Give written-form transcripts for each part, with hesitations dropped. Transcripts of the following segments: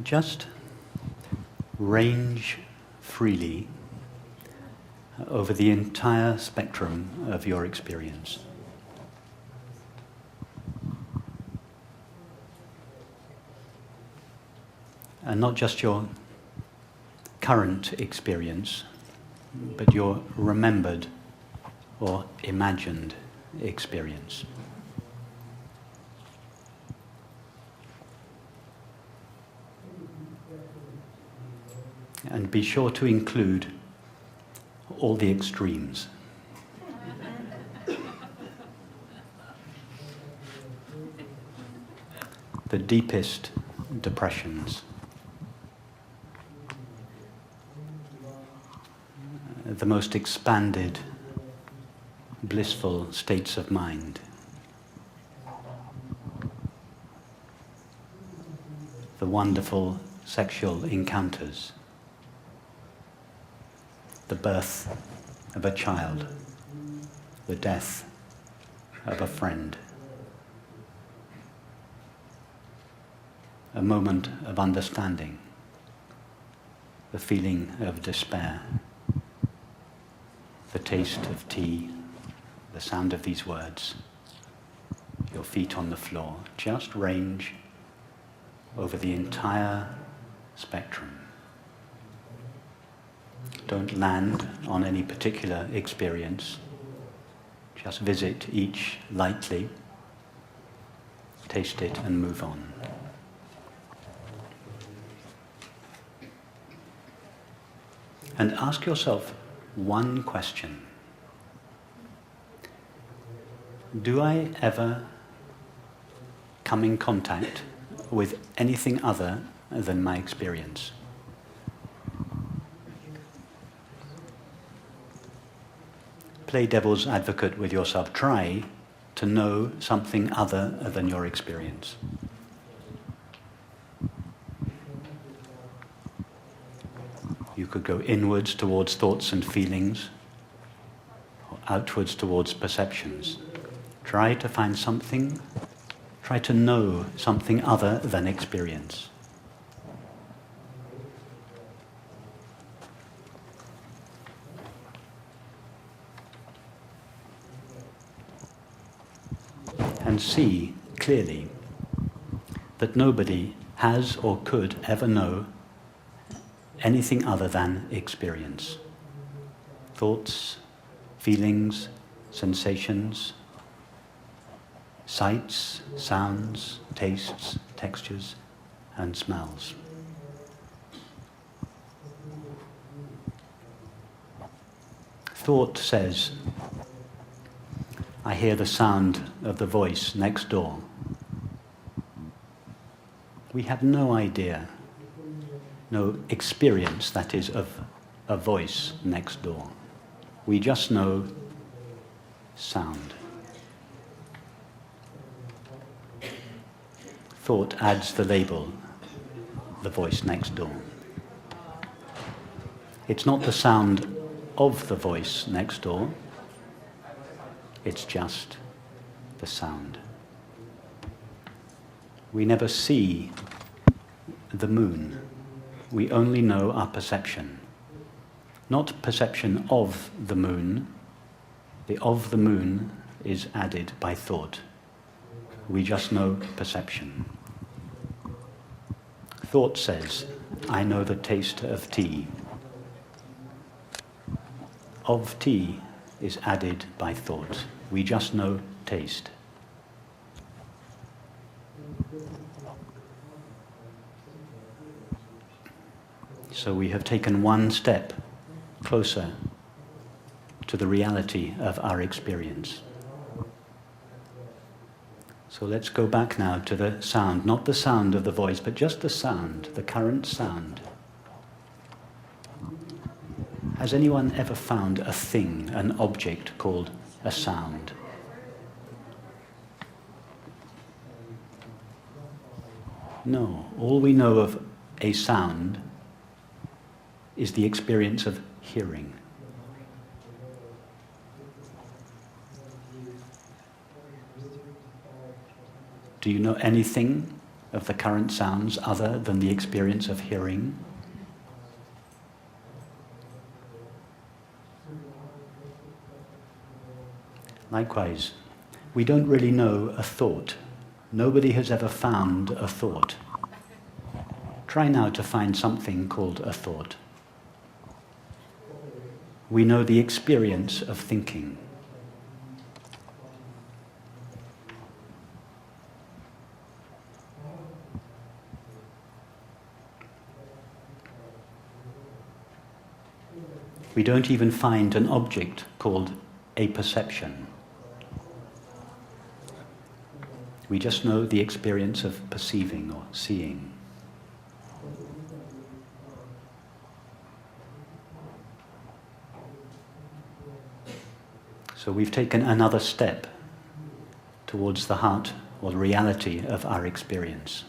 Just range freely over the entire spectrum of your experience. And not just your current experience, but your remembered or imagined experience. And be sure to include all the extremes. The deepest depressions. The most expanded, blissful states of mind. The wonderful sexual encounters. The birth of a child. The death of a friend. A moment of understanding. The feeling of despair. The taste of tea, the sound of these words, your feet on the floor. Just range over the entire spectrum. Don't land on any particular experience. Just visit each lightly, taste it and move on. And ask yourself one question. Do I ever come in contact with anything other than my experience? Play devil's advocate with yourself. Try to know something other than your experience. You could go inwards towards thoughts and feelings, or outwards towards perceptions. Try to find something, try to know something other than experience. And see clearly that nobody has or could ever know anything other than experience. Thoughts, feelings, sensations, sights, sounds, tastes, textures, and smells. Thought says, I hear the sound of the voice next door. We have no idea, no experience, that is, of a voice next door. We just know sound. Thought adds the label, the voice next door. It's not the sound of the voice next door, it's just the sound. We never see the moon. We only know our perception. Not perception of the moon. The of the moon is added by thought. We just know perception. Thought says, I know the taste of tea. Of tea is added by thought. We just know taste. So we have taken one step closer to the reality of our experience. So let's go back now to the sound, not the sound of the voice, but just the sound, the current sound. Has anyone ever found a thing, an object called a sound? No. All we know of a sound is the experience of hearing. Do you know anything of the current sounds other than the experience of hearing? Likewise, we don't really know a thought. Nobody has ever found a thought. Try now to find something called a thought. We know the experience of thinking. We don't even find an object called a perception. We just know the experience of perceiving or seeing. So we've taken another step towards the heart or the reality of our experience.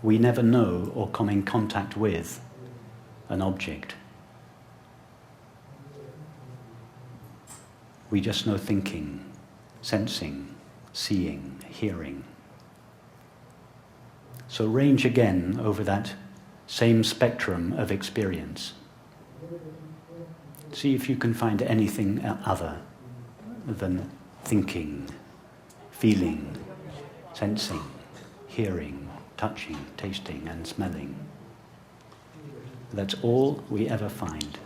We never know or come in contact with an object. We just know thinking, sensing, seeing, hearing. So range again over that same spectrum of experience. See if you can find anything other than thinking, feeling, sensing, hearing, touching, tasting, and smelling. That's all we ever find.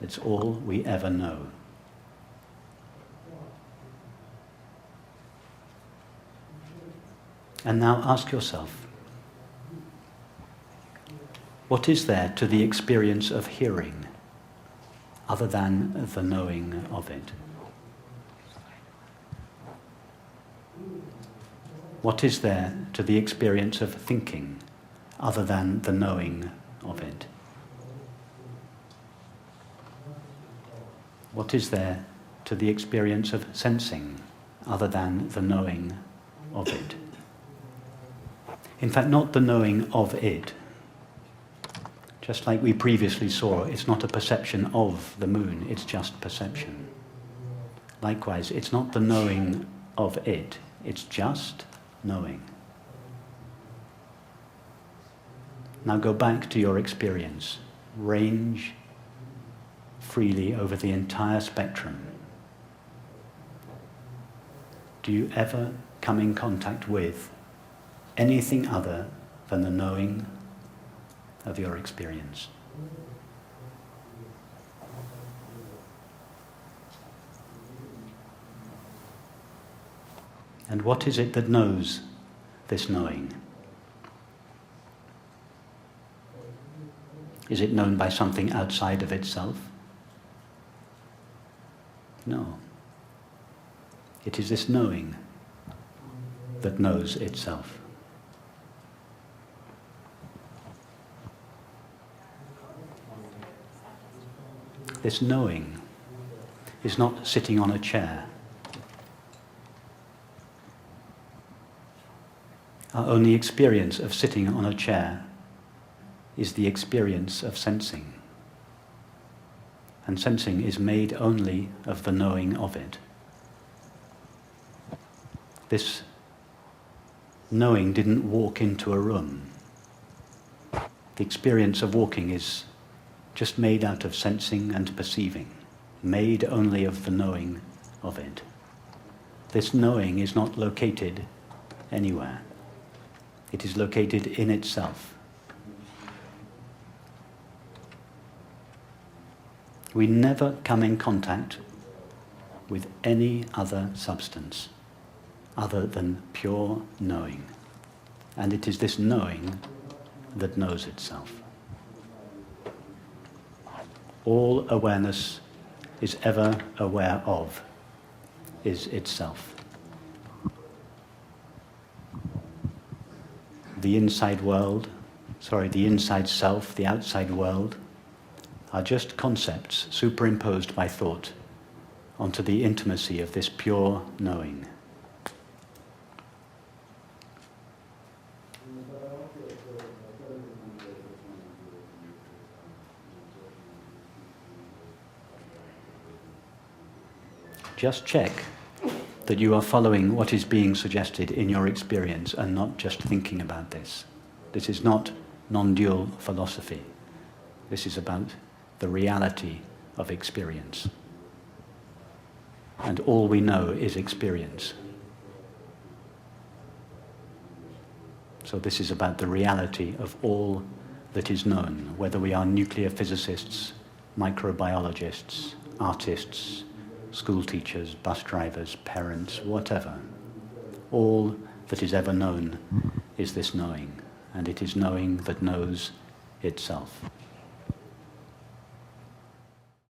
It's all we ever know. And now ask yourself, what is there to the experience of hearing other than the knowing of it? What is there to the experience of thinking other than the knowing of it? What is there to the experience of sensing other than the knowing of it? In fact, not the knowing of it. Just like we previously saw, it's not a perception of the moon, it's just perception. Likewise, it's not the knowing of it, it's just knowing. Now go back to your experience. Range freely over the entire spectrum. Do you ever come in contact with anything other than the knowing of your experience? And what is it that knows this knowing? Is it known by something outside of itself? No. It is this knowing that knows itself. This knowing is not sitting on a chair. Our only experience of sitting on a chair is the experience of sensing. And sensing is made only of the knowing of it. This knowing didn't walk into a room. The experience of walking is just made out of sensing and perceiving, made only of the knowing of it. This knowing is not located anywhere. It is located in itself. We never come in contact with any other substance other than pure knowing. And it is this knowing that knows itself. All awareness is ever aware of is itself. The inside self, the outside world, are just concepts superimposed by thought onto the intimacy of this pure knowing. Just check that you are following what is being suggested in your experience and not just thinking about this. This is not non-dual philosophy. This is about the reality of experience. And all we know is experience. So this is about the reality of all that is known, whether we are nuclear physicists, microbiologists, artists, school teachers, bus drivers, parents, whatever. All that is ever known is this knowing, and it is knowing that knows itself.